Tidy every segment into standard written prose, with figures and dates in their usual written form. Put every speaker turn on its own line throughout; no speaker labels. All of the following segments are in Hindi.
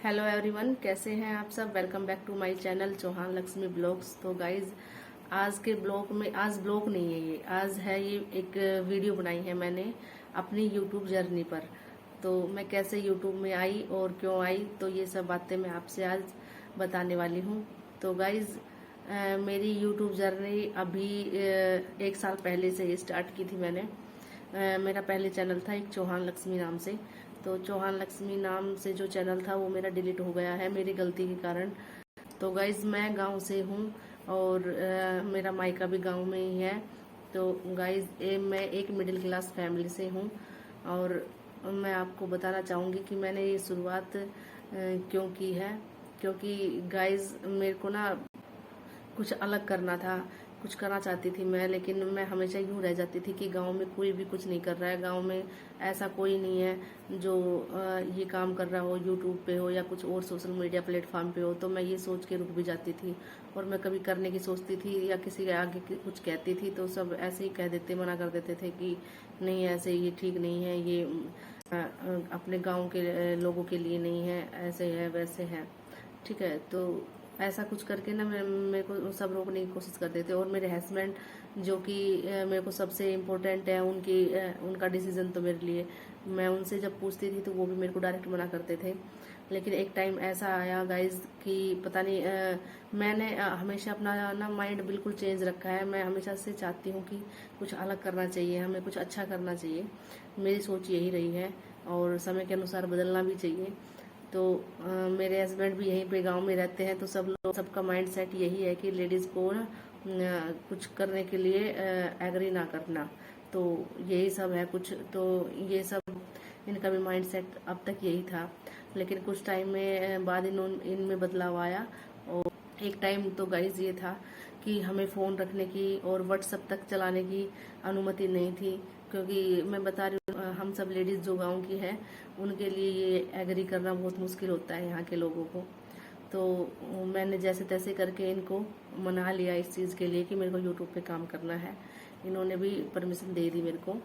हेलो एवरीवन, कैसे हैं आप सब। Welcome back to my channel Chauhan Lakshmi vlogs. तो गाइज आज के ब्लॉग में, आज ब्लॉग नहीं है ये, आज है ये एक वीडियो बनाई है मैंने अपनी यूट्यूब जर्नी पर। तो मैं कैसे यूट्यूब में आई और क्यों आई, तो ये सब बातें मैं आपसे आज बताने वाली हूँ। तो गाइज मेरी यूट्यूब जर्नी अभी 1 साल पहले से स्टार्ट की थी मैंने। मेरा पहले चैनल था एक चौहान लक्ष्मी नाम से। तो चौहान लक्ष्मी नाम से जो चैनल था वो मेरा डिलीट हो गया है मेरी गलती के कारण। तो गाइज मैं गांव से हूँ और मेरा मायका भी गांव में ही है। तो गाइज मैं एक मिडिल क्लास फैमिली से हूँ और मैं आपको बताना चाहूँगी कि मैंने ये शुरुआत क्यों की है। क्योंकि गाइज मेरे को ना कुछ अलग करना था, कुछ करना चाहती थी मैं, लेकिन मैं हमेशा यूँ रह जाती थी कि गांव में कोई भी कुछ नहीं कर रहा है, गांव में ऐसा कोई नहीं है जो ये काम कर रहा हो, यूट्यूब पे हो या कुछ और सोशल मीडिया प्लेटफॉर्म पे हो। तो मैं ये सोच के रुक भी जाती थी और मैं कभी करने की सोचती थी या किसी के आगे कुछ कहती थी तो सब ऐसे ही कह देते, मना कर देते थे कि नहीं ऐसे, ये ठीक नहीं है, ये अपने गाँव के लोगों के लिए नहीं है, ऐसे है वैसे है, ठीक है। तो ऐसा कुछ करके ना मेरे को सब रोकने की कोशिश करते थे। और मेरे हस्बैंड जो कि मेरे को सबसे इम्पोर्टेंट है, उनका डिसीजन तो मेरे लिए, मैं उनसे जब पूछती थी तो वो भी मेरे को डायरेक्ट मना करते थे। लेकिन एक टाइम ऐसा आया गाइज कि पता नहीं मैंने हमेशा अपना ना माइंड बिल्कुल चेंज रखा है। मैं हमेशा से चाहती हूँ कि कुछ अलग करना चाहिए, हमें कुछ अच्छा करना चाहिए। मेरी सोच यही रही है और समय के अनुसार बदलना भी चाहिए। तो मेरे हस्बैंड भी यहीं पे गांव में रहते हैं। तो सबका माइंड सेट यही है कि लेडीज़ को ना कुछ करने के लिए एग्री ना करना। तो यही सब है कुछ। तो ये सब इनका भी माइंड सेट अब तक यही था। लेकिन कुछ टाइम में बाद इनमें बदलाव आया। और एक टाइम तो गाइज ये था कि हमें फ़ोन रखने की और व्हाट्सएप तक चलाने की अनुमति नहीं थी। क्योंकि मैं बता रही हूँ हम सब लेडीज़ जो गांव की है उनके लिए ये एग्री करना बहुत मुश्किल होता है यहाँ के लोगों को। तो मैंने जैसे तैसे करके इनको मना लिया इस चीज़ के लिए कि मेरे को यूट्यूब पे काम करना है। इन्होंने भी परमिशन दे दी मेरे को।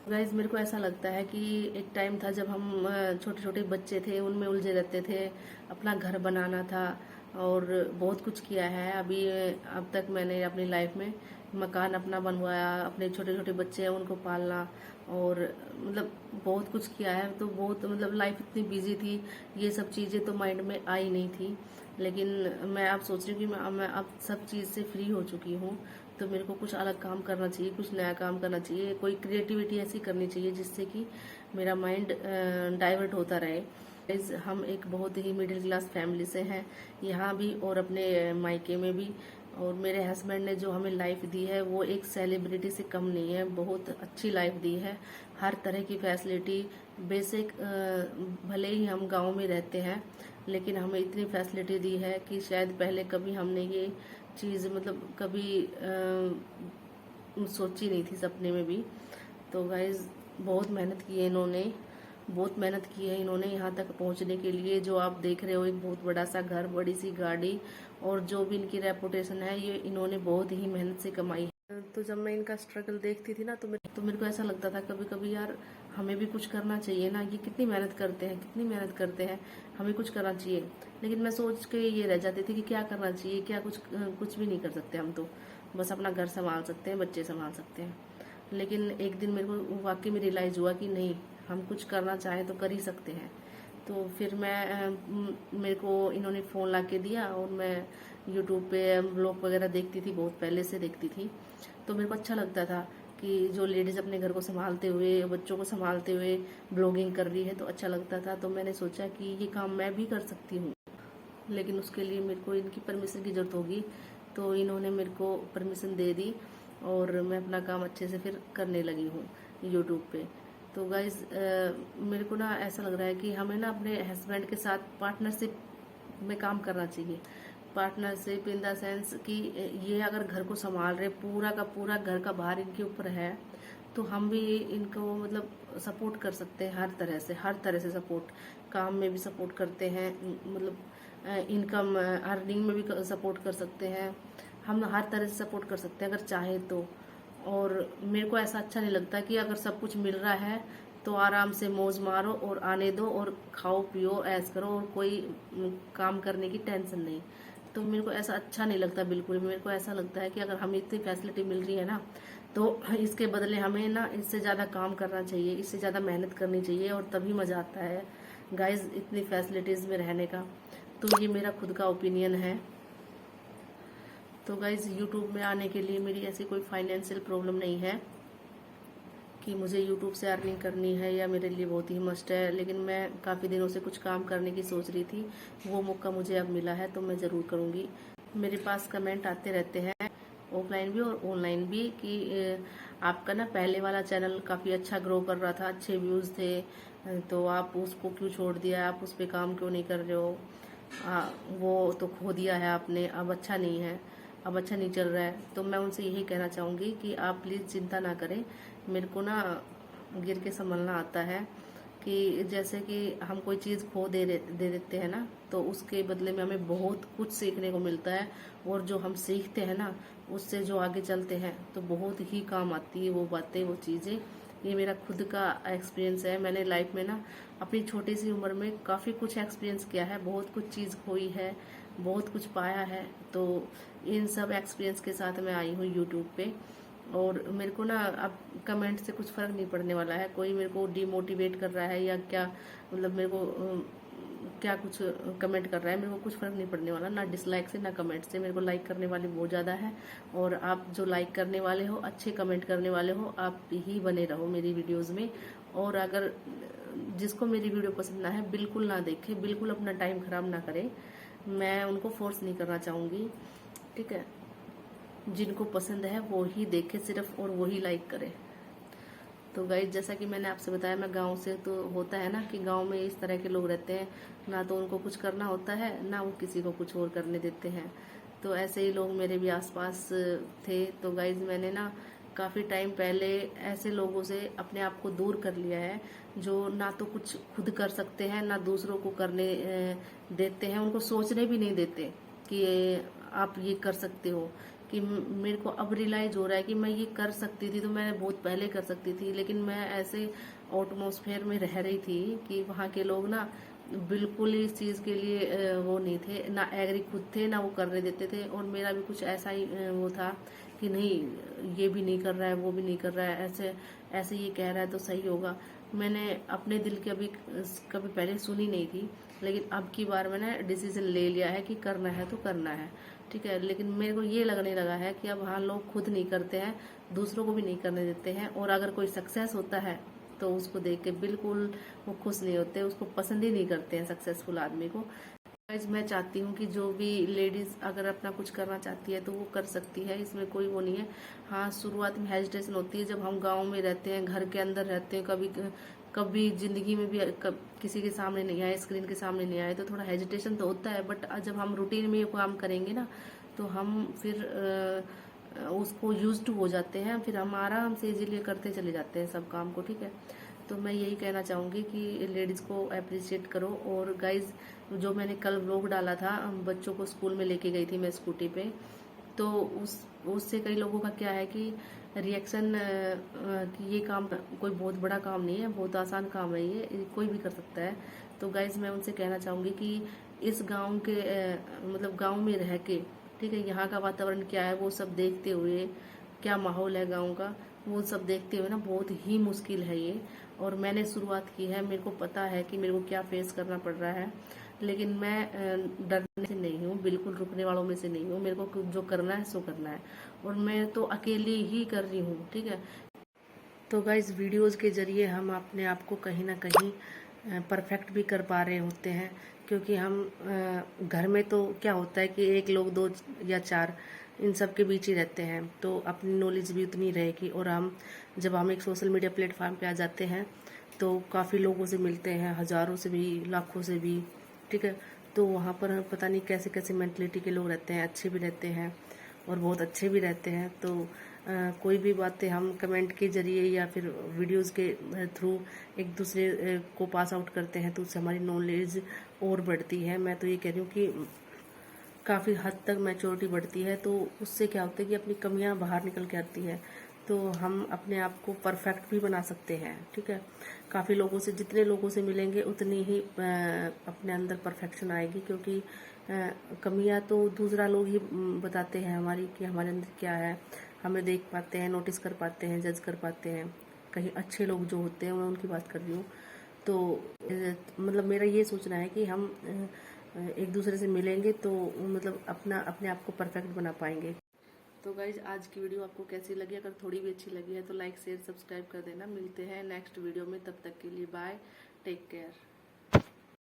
गाइज मेरे को ऐसा लगता है कि एक टाइम था जब हम छोटे छोटे बच्चे थे, उनमें उलझे रहते थे, अपना घर बनाना था और बहुत कुछ किया है। अभी अब तक मैंने अपनी लाइफ में मकान अपना बनवाया, अपने छोटे छोटे बच्चे हैं उनको पालना और मतलब बहुत कुछ किया है। तो बहुत मतलब लाइफ इतनी बिजी थी, ये सब चीज़ें तो माइंड में आई नहीं थी। लेकिन मैं अब सोच रही हूँ कि मैं अब सब चीज़ से फ्री हो चुकी हूँ। तो मेरे को कुछ अलग काम करना चाहिए, कुछ नया काम करना चाहिए, कोई क्रिएटिविटी ऐसी करनी चाहिए जिससे कि मेरा माइंड डाइवर्ट होता रहे। हम एक बहुत ही मिडिल क्लास फैमिली से हैं यहाँ भी और अपने मायके में भी। और मेरे हस्बैंड ने जो हमें लाइफ दी है वो एक सेलिब्रिटी से कम नहीं है, बहुत अच्छी लाइफ दी है। हर तरह की फैसिलिटी, बेसिक, भले ही हम गांव में रहते हैं लेकिन हमें इतनी फैसिलिटी दी है कि शायद पहले कभी हमने ये चीज़ मतलब कभी सोची नहीं थी सपने में भी। तो गाइज बहुत मेहनत की है इन्होंने, बहुत मेहनत की है इन्होंने यहाँ तक पहुँचने के लिए। जो आप देख रहे हो एक बहुत बड़ा सा घर, बड़ी सी गाड़ी और जो भी इनकी रेपुटेशन है, ये इन्होंने बहुत ही मेहनत से कमाई है। तो जब मैं इनका स्ट्रगल देखती थी ना तो मेरे को ऐसा लगता था कभी कभी यार हमें भी कुछ करना चाहिए ना, ये कितनी मेहनत करते हैं, कितनी मेहनत करते हैं, हमें कुछ करना चाहिए। लेकिन मैं सोच के ये रह जाती थी कि क्या करना चाहिए, क्या कुछ भी नहीं कर सकते हम तो बस अपना घर संभाल सकते हैं, बच्चे संभाल सकते हैं। लेकिन एक दिन मेरे को वाकई में रियलाइज़ हुआ कि नहीं, हम कुछ करना चाहें तो कर ही सकते हैं। तो फिर मेरे को इन्होंने फ़ोन ला के दिया और मैं यूट्यूब पे ब्लॉग वगैरह देखती थी, बहुत पहले से देखती थी। तो मेरे को अच्छा लगता था कि जो लेडीज़ अपने घर को संभालते हुए, बच्चों को संभालते हुए ब्लॉगिंग कर रही है तो अच्छा लगता था। तो मैंने सोचा कि ये काम मैं भी कर सकती हूँ, लेकिन उसके लिए मेरे को इनकी परमिशन की ज़रूरत होगी। तो इन्होंने मेरे को परमिशन दे दी और मैं अपना काम अच्छे से फिर करने लगी हूँ यूट्यूब पे। तो गाइज़ मेरे को ना ऐसा लग रहा है कि हमें ना अपने हस्बैंड के साथ पार्टनरशिप में काम करना चाहिए। पार्टनरशिप इन द सेंस कि ये अगर घर को संभाल रहे, पूरा का पूरा घर का भार इनके ऊपर है, तो हम भी इनको मतलब सपोर्ट कर सकते हैं हर तरह से सपोर्ट, काम में भी सपोर्ट करते हैं, मतलब इनकम अर्निंग में भी सपोर्ट कर सकते हैं, हम हर तरह से सपोर्ट कर सकते हैं अगर चाहे तो। और मेरे को ऐसा अच्छा नहीं लगता कि अगर सब कुछ मिल रहा है तो आराम से मौज मारो और आने दो और खाओ पियो ऐश करो और कोई काम करने की टेंशन नहीं। तो मेरे को ऐसा अच्छा नहीं लगता बिल्कुल भी। मेरे को ऐसा लगता है कि अगर हमें इतनी फैसिलिटी मिल रही है ना, तो इसके बदले हमें ना इससे ज़्यादा काम करना चाहिए, इससे ज़्यादा मेहनत करनी चाहिए, और तभी मज़ा आता है गाइज इतनी फैसिलिटीज़ में रहने का। तो ये मेरा खुद का ओपिनियन है। तो गाइज यूट्यूब में आने के लिए मेरी ऐसी कोई फाइनेंशियल प्रॉब्लम नहीं है कि मुझे यूट्यूब से अर्निंग करनी है या मेरे लिए बहुत ही मस्ट है, लेकिन मैं काफ़ी दिनों से कुछ काम करने की सोच रही थी। वो मौका मुझे अब मिला है तो मैं ज़रूर करूँगी। मेरे पास कमेंट आते रहते हैं ऑफलाइन भी और ऑनलाइन भी कि आपका ना पहले वाला चैनल काफ़ी अच्छा ग्रो कर रहा था, अच्छे व्यूज़ थे, तो आप उसको क्यों छोड़ दिया, आप उस पर काम क्यों नहीं कर रहे हो, वो तो खो दिया है आपने, अब अच्छा नहीं है, अब अच्छा नहीं चल रहा है। तो मैं उनसे यही कहना चाहूँगी कि आप प्लीज़ चिंता ना करें। मेरे को ना गिर के संभलना आता है कि जैसे कि हम कोई चीज़ खो दे देते हैं ना, तो उसके बदले में हमें बहुत कुछ सीखने को मिलता है, और जो हम सीखते हैं ना उससे जो आगे चलते हैं तो बहुत ही काम आती है वो बातें, वो चीज़ें। ये मेरा खुद का एक्सपीरियंस है। मैंने लाइफ में ना अपनी छोटी सी उम्र में काफ़ी कुछ एक्सपीरियंस किया है, बहुत कुछ चीज़ खोई है, बहुत कुछ पाया है। तो इन सब एक्सपीरियंस के साथ मैं आई हूँ यूट्यूब पे। और मेरे को ना अब कमेंट से कुछ फ़र्क नहीं पड़ने वाला है, कोई मेरे को डिमोटिवेट कर रहा है या क्या, मतलब मेरे को क्या कुछ कमेंट कर रहा है, मेरे को कुछ फ़र्क नहीं पड़ने वाला, ना डिसलाइक से ना कमेंट से। मेरे को लाइक करने वाले बहुत ज़्यादा है, और आप जो लाइक करने वाले हो, अच्छे कमेंट करने वाले हो, आप ही बने रहो मेरी वीडियोज़ में। और अगर जिसको मेरी वीडियो पसंद ना है बिल्कुल ना देखे, बिल्कुल अपना टाइम ख़राब ना करे। मैं उनको फोर्स नहीं करना चाहूँगी, ठीक है। जिनको पसंद है वो ही देखे सिर्फ, और वो ही लाइक करे। तो गाइज जैसा कि मैंने आपसे बताया, मैं गांव से, तो होता है ना कि गांव में इस तरह के लोग रहते हैं, ना तो उनको कुछ करना होता है, ना वो किसी को कुछ और करने देते हैं। तो ऐसे ही लोग मेरे भी आसपास थे। तो गाइज मैंने ना काफ़ी टाइम पहले ऐसे लोगों से अपने आप को दूर कर लिया है, जो ना तो कुछ खुद कर सकते हैं, ना दूसरों को करने देते हैं, उनको सोचने भी नहीं देते कि आप ये कर सकते हो। कि मेरे को अब रियलाइज हो रहा है कि मैं ये कर सकती थी, तो मैं बहुत पहले कर सकती थी, लेकिन मैं ऐसे एटमॉस्फेयर में रह रही थी कि वहाँ के लोग ना बिल्कुल इस चीज़ के लिए वो नहीं थे, ना एग्री खुद थे, ना वो करने देते थे। और मेरा भी कुछ ऐसा ही वो था कि नहीं, ये भी नहीं कर रहा है, वो भी नहीं कर रहा है, ऐसे ऐसे ये कह रहा है तो सही होगा। मैंने अपने दिल की कभी पहले सुनी नहीं थी, लेकिन अब की बार मैंने डिसीजन ले लिया है कि करना है तो करना है, ठीक है। लेकिन मेरे को ये लगने लगा है कि अब हाँ, लोग खुद नहीं करते हैं, दूसरों को भी नहीं करने देते हैं, और अगर कोई सक्सेस होता है तो उसको देख के बिल्कुल वो खुश नहीं होते, उसको पसंद ही नहीं करते हैं सक्सेसफुल आदमी को। गाइस मैं चाहती हूँ कि जो भी लेडीज़ अगर अपना कुछ करना चाहती है तो वो कर सकती है, इसमें कोई वो नहीं है। हाँ, शुरुआत में हेजिटेशन होती है, जब हम गांव में रहते हैं, घर के अंदर रहते हैं, कभी कभी ज़िंदगी में भी किसी के सामने नहीं आए, स्क्रीन के सामने नहीं आए, तो थोड़ा हेजिटेशन तो होता है। बट जब हम रूटीन में ये काम करेंगे ना, तो हम फिर उसको यूज टू हो जाते हैं, फिर हम आराम से इजीली करते चले जाते हैं सब काम को, ठीक है। तो मैं यही कहना चाहूँगी कि लेडीज़ को अप्रिशिएट करो। और गाइज जो मैंने कल व्लॉग डाला था, बच्चों को स्कूल में लेके गई थी मैं स्कूटी पे, तो उससे कई लोगों का क्या है कि रिएक्शन कि ये काम कोई बहुत बड़ा काम नहीं है, बहुत आसान काम है, ये कोई भी कर सकता है। तो गाइज मैं उनसे कहना चाहूँगी कि इस गांव के मतलब गांव में रह के, ठीक है, यहाँ का वातावरण क्या है वो सब देखते हुए, क्या माहौल है गांव का वो सब देखते हुए ना, बहुत ही मुश्किल है ये। और मैंने शुरुआत की है, मेरे को पता है कि मेरे को क्या फेस करना पड़ रहा है, लेकिन मैं डरने से नहीं हूँ, बिल्कुल रुकने वालों में से नहीं हूँ। मेरे को जो करना है सो करना है, और मैं तो अकेली ही कर रही हूँ, ठीक है। तो गाइस वीडियोस के ज़रिए हम अपने आप को कहीं ना कहीं परफेक्ट भी कर पा रहे होते हैं, क्योंकि हम घर में तो क्या होता है कि एक लोग, दो या चार, इन सब के बीच ही रहते हैं, तो अपनी नॉलेज भी उतनी रहेगी। और हम जब हम एक सोशल मीडिया प्लेटफॉर्म पे आ जाते हैं तो काफ़ी लोगों से मिलते हैं, हज़ारों से भी, लाखों से भी, ठीक है। तो वहाँ पर पता नहीं कैसे कैसे मेंटलिटी के लोग रहते हैं, अच्छे भी रहते हैं और बहुत अच्छे भी रहते हैं। तो कोई भी बातें हम कमेंट के जरिए या फिर वीडियोस के थ्रू एक दूसरे को पास आउट करते हैं, तो उससे हमारी नॉलेज और बढ़ती है। मैं तो ये कह रही हूँ कि काफ़ी हद तक मैच्योरिटी बढ़ती है, तो उससे क्या होता है कि अपनी कमियां बाहर निकल के आती है। तो हम अपने आप को परफेक्ट भी बना सकते हैं। ठीक है, काफ़ी लोगों से, जितने लोगों से मिलेंगे उतनी ही अपने अंदर परफेक्शन आएगी, क्योंकि कमियां तो दूसरा लोग ही बताते हैं हमारी, कि हमारे अंदर क्या है। हमें देख पाते हैं, नोटिस कर पाते हैं, जज कर पाते हैं। कहीं अच्छे लोग जो होते हैं, मैं उनकी बात कर रही हूँ। तो मतलब मेरा ये सोचना है कि हम एक दूसरे से मिलेंगे तो मतलब अपने आप को परफेक्ट बना पाएंगे। तो गाइज, आज की वीडियो आपको कैसी लगी? अगर थोड़ी भी अच्छी लगी है तो लाइक शेयर सब्सक्राइब कर देना। मिलते हैं नेक्स्ट वीडियो में, तब तक के लिए बाय, टेक केयर।